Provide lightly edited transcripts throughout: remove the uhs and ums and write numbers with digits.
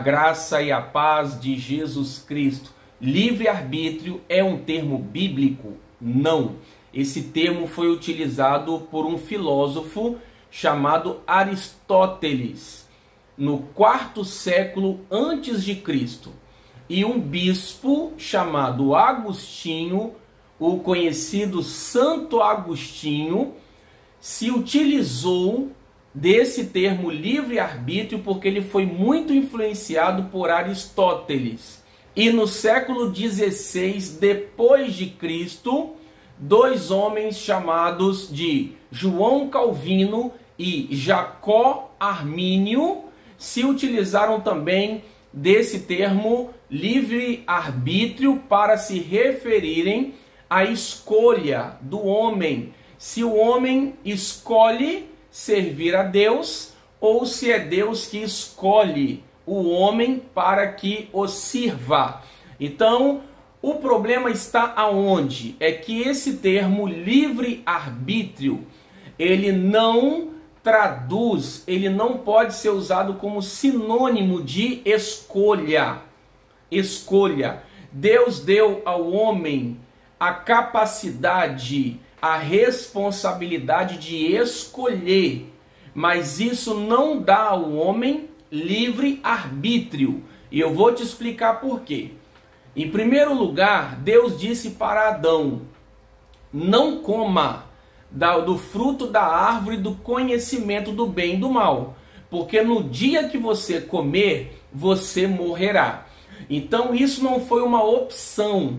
graça e a paz de Jesus Cristo. Livre-arbítrio é um termo bíblico? Não. Esse termo foi utilizado por um filósofo chamado Aristóteles, no quarto século antes de Cristo. E um bispo chamado Agostinho, o conhecido Santo Agostinho, se utilizou desse termo livre-arbítrio porque ele foi muito influenciado por Aristóteles. E no século XVI depois de Cristo, dois homens chamados de João Calvino e Jacó Armínio se utilizaram também desse termo livre-arbítrio para se referirem à escolha do homem. Se o homem escolhe servir a Deus ou se é Deus que escolhe o homem para que o sirva. Então, o problema está aonde? É que esse termo livre-arbítrio, ele não traduz, ele não pode ser usado como sinônimo de escolha. Escolha. Deus deu ao homem a capacidade, a responsabilidade de escolher, mas isso não dá ao homem livre-arbítrio. E eu vou te explicar por quê. Em primeiro lugar, Deus disse para Adão: não coma do fruto da árvore do conhecimento do bem e do mal, porque no dia que você comer, você morrerá. Então isso não foi uma opção.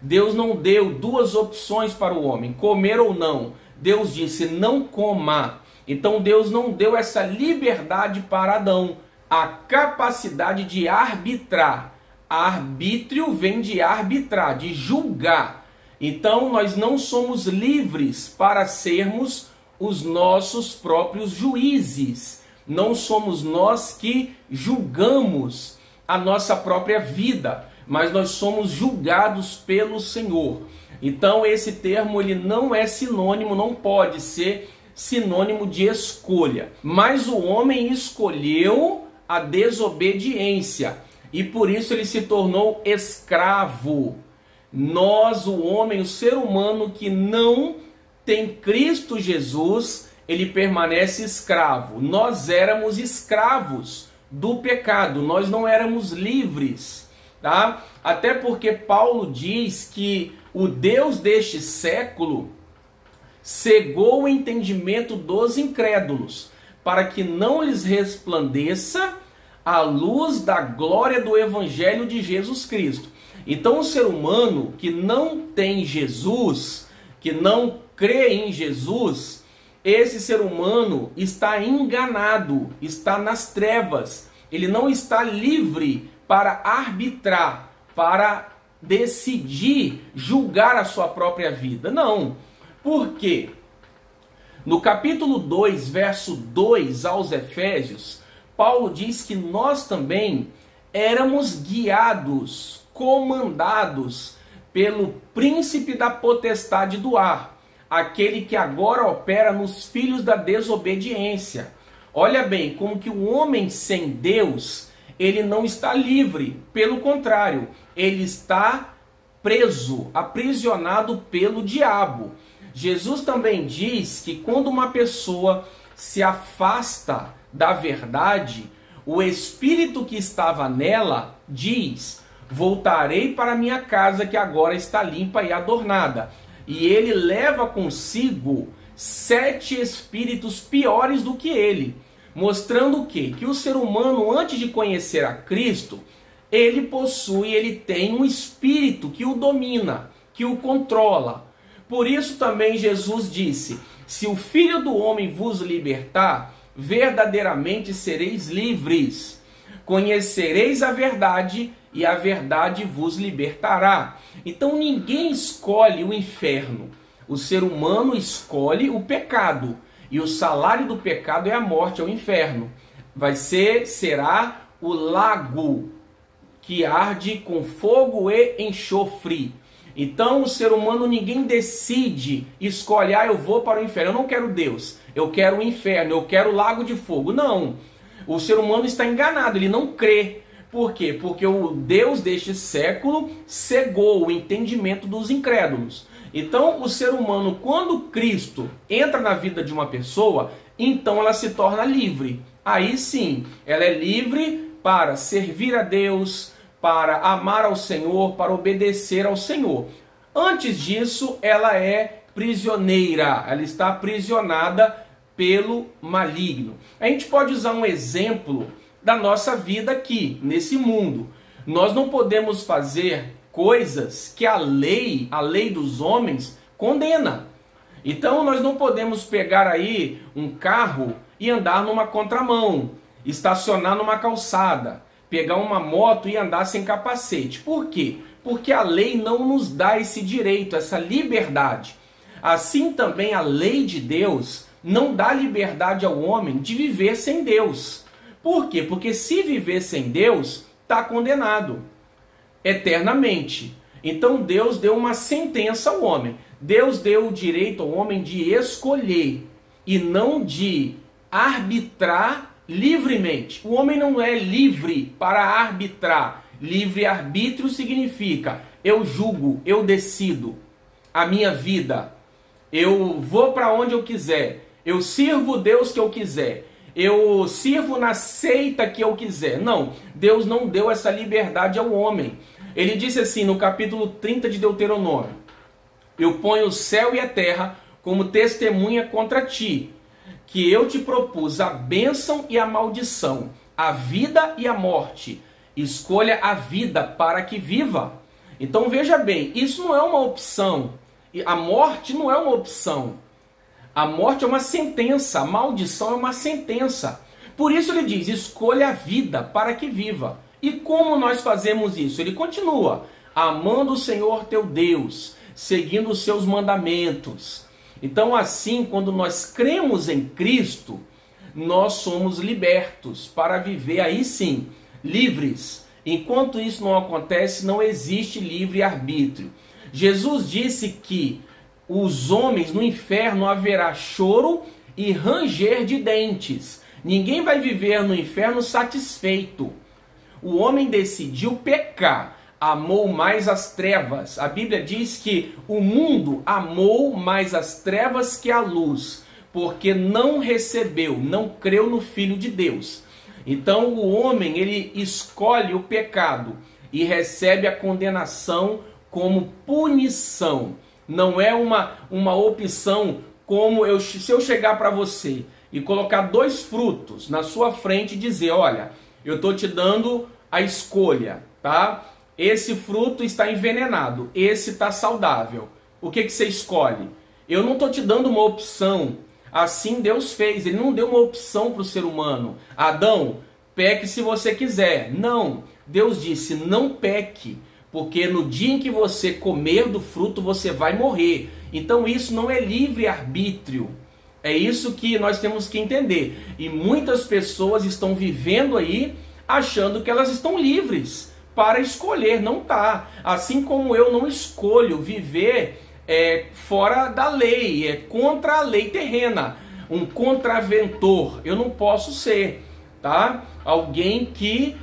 Deus não deu duas opções para o homem, comer ou não. Deus disse: não coma. Então Deus não deu essa liberdade para Adão, a capacidade de arbitrar. Arbítrio vem de arbitrar, de julgar. Então nós não somos livres para sermos os nossos próprios juízes. Não somos nós que julgamos a nossa própria vida, mas nós somos julgados pelo Senhor. Então esse termo ele não é sinônimo, não pode ser sinônimo de escolha. Mas o homem escolheu a desobediência e por isso ele se tornou escravo. Nós, o homem, o ser humano que não tem Cristo Jesus, ele permanece escravo. Nós éramos escravos do pecado, nós não éramos livres, tá? Até porque Paulo diz que o Deus deste século cegou o entendimento dos incrédulos, para que não lhes resplandeça a luz da glória do Evangelho de Jesus Cristo. Então o ser humano que não tem Jesus, que não crê em Jesus, esse ser humano está enganado, está nas trevas. Ele não está livre para arbitrar, para decidir, julgar a sua própria vida. Não. Por quê? No capítulo 2, verso 2 aos Efésios, Paulo diz que nós também éramos guiados, comandados pelo príncipe da potestade do ar, aquele que agora opera nos filhos da desobediência. Olha bem, como que o homem sem Deus, ele não está livre, pelo contrário, ele está preso, aprisionado pelo diabo. Jesus também diz que quando uma pessoa se afasta da verdade, o espírito que estava nela diz: voltarei para minha casa que agora está limpa e adornada. E ele leva consigo 7 espíritos piores do que ele, mostrando o quê? Que o ser humano, antes de conhecer a Cristo, ele tem um espírito que o domina, que o controla. Por isso também Jesus disse: se o Filho do Homem vos libertar, verdadeiramente sereis livres. Conhecereis a verdade e a verdade vos libertará. Então ninguém escolhe o inferno. O ser humano escolhe o pecado. E o salário do pecado é a morte, é o inferno. Será o lago que arde com fogo e enxofre. Então o ser humano, ninguém decide, escolhe: eu vou para o inferno, eu não quero Deus, eu quero o inferno, eu quero o lago de fogo. Não, o ser humano está enganado, ele não crê, Por quê? Porque o Deus deste século cegou o entendimento dos incrédulos. Então, o ser humano, quando Cristo entra na vida de uma pessoa, então ela se torna livre. Aí sim, ela é livre para servir a Deus, para amar ao Senhor, para obedecer ao Senhor. Antes disso, ela é prisioneira, ela está aprisionada pelo maligno. A gente pode usar um exemplo da nossa vida aqui, nesse mundo. Nós não podemos fazer coisas que a lei dos homens condena. Então nós não podemos pegar aí um carro e andar numa contramão, estacionar numa calçada, pegar uma moto e andar sem capacete. Por quê? Porque a lei não nos dá esse direito, essa liberdade. Assim também a lei de Deus não dá liberdade ao homem de viver sem Deus. Por quê? Porque se viver sem Deus, está condenado eternamente. Então Deus deu uma sentença ao homem. Deus deu o direito ao homem de escolher e não de arbitrar livremente. O homem não é livre para arbitrar. Livre-arbítrio significa eu julgo, eu decido a minha vida. Eu vou para onde eu quiser. Eu sirvo o Deus que eu quiser. Eu sirvo na seita que eu quiser. Não, Deus não deu essa liberdade ao homem. Ele disse assim no capítulo 30 de Deuteronômio: eu ponho o céu e a terra como testemunha contra ti, que eu te propus a bênção e a maldição, a vida e a morte. Escolha a vida para que viva. Então veja bem, isso não é uma opção. A morte não é uma opção. A morte é uma sentença, a maldição é uma sentença. Por isso ele diz, escolha a vida para que viva. E como nós fazemos isso? Ele continua, amando o Senhor teu Deus, seguindo os seus mandamentos. Então assim, quando nós cremos em Cristo, nós somos libertos para viver aí sim, livres. Enquanto isso não acontece, não existe livre-arbítrio. Jesus disse que os homens no inferno haverá choro e ranger de dentes. Ninguém vai viver no inferno satisfeito. O homem decidiu pecar, amou mais as trevas. A Bíblia diz que o mundo amou mais as trevas que a luz, porque não recebeu, não creu no Filho de Deus. Então o homem, ele escolhe o pecado e recebe a condenação como punição. Não é uma opção como se eu chegar para você e colocar 2 frutos na sua frente e dizer, olha, eu estou te dando a escolha, tá? Esse fruto está envenenado, esse está saudável. O que você escolhe? Eu não estou te dando uma opção. Assim Deus fez, ele não deu uma opção para o ser humano. Adão, peque se você quiser. Não, Deus disse, não peque, porque no dia em que você comer do fruto, você vai morrer. Então isso não é livre-arbítrio. É isso que nós temos que entender. E muitas pessoas estão vivendo aí, achando que elas estão livres para escolher. Não tá. Assim como eu não escolho viver fora da lei, contra a lei terrena, um contraventor, eu não posso ser, tá? Alguém que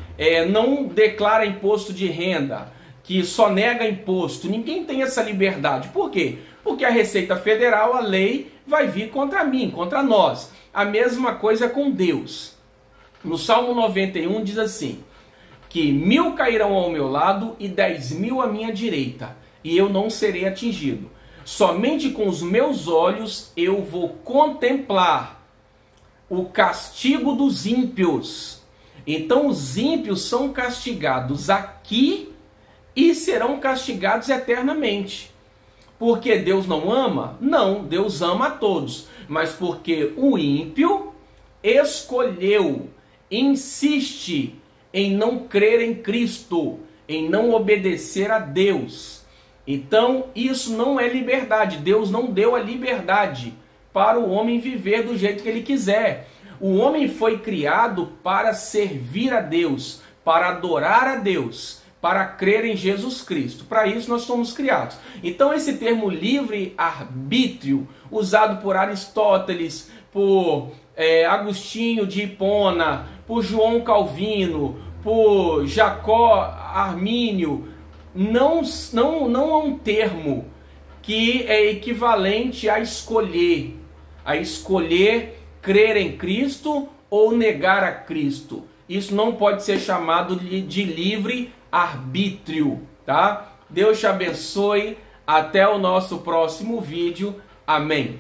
não declara imposto de renda, que só nega imposto, ninguém tem essa liberdade. Por quê? Porque a Receita Federal, a lei, vai vir contra mim, contra nós. A mesma coisa com Deus. No Salmo 91 diz assim, que 1000 cairão ao meu lado e 10.000 à minha direita, e eu não serei atingido. Somente com os meus olhos eu vou contemplar o castigo dos ímpios. Então os ímpios são castigados aqui e serão castigados eternamente. Porque Deus não ama? Não, Deus ama a todos. Mas porque o ímpio escolheu, insiste em não crer em Cristo, em não obedecer a Deus. Então isso não é liberdade. Deus não deu a liberdade para o homem viver do jeito que ele quiser. O homem foi criado para servir a Deus, para adorar a Deus, para crer em Jesus Cristo. Para isso nós somos criados. Então esse termo livre-arbítrio, usado por Aristóteles, por Agostinho de Hipona, por João Calvino, por Jacó Armínio, não é um termo que é equivalente a escolher crer em Cristo ou negar a Cristo. Isso não pode ser chamado de livre arbítrio, tá? Deus te abençoe. Até o nosso próximo vídeo. Amém.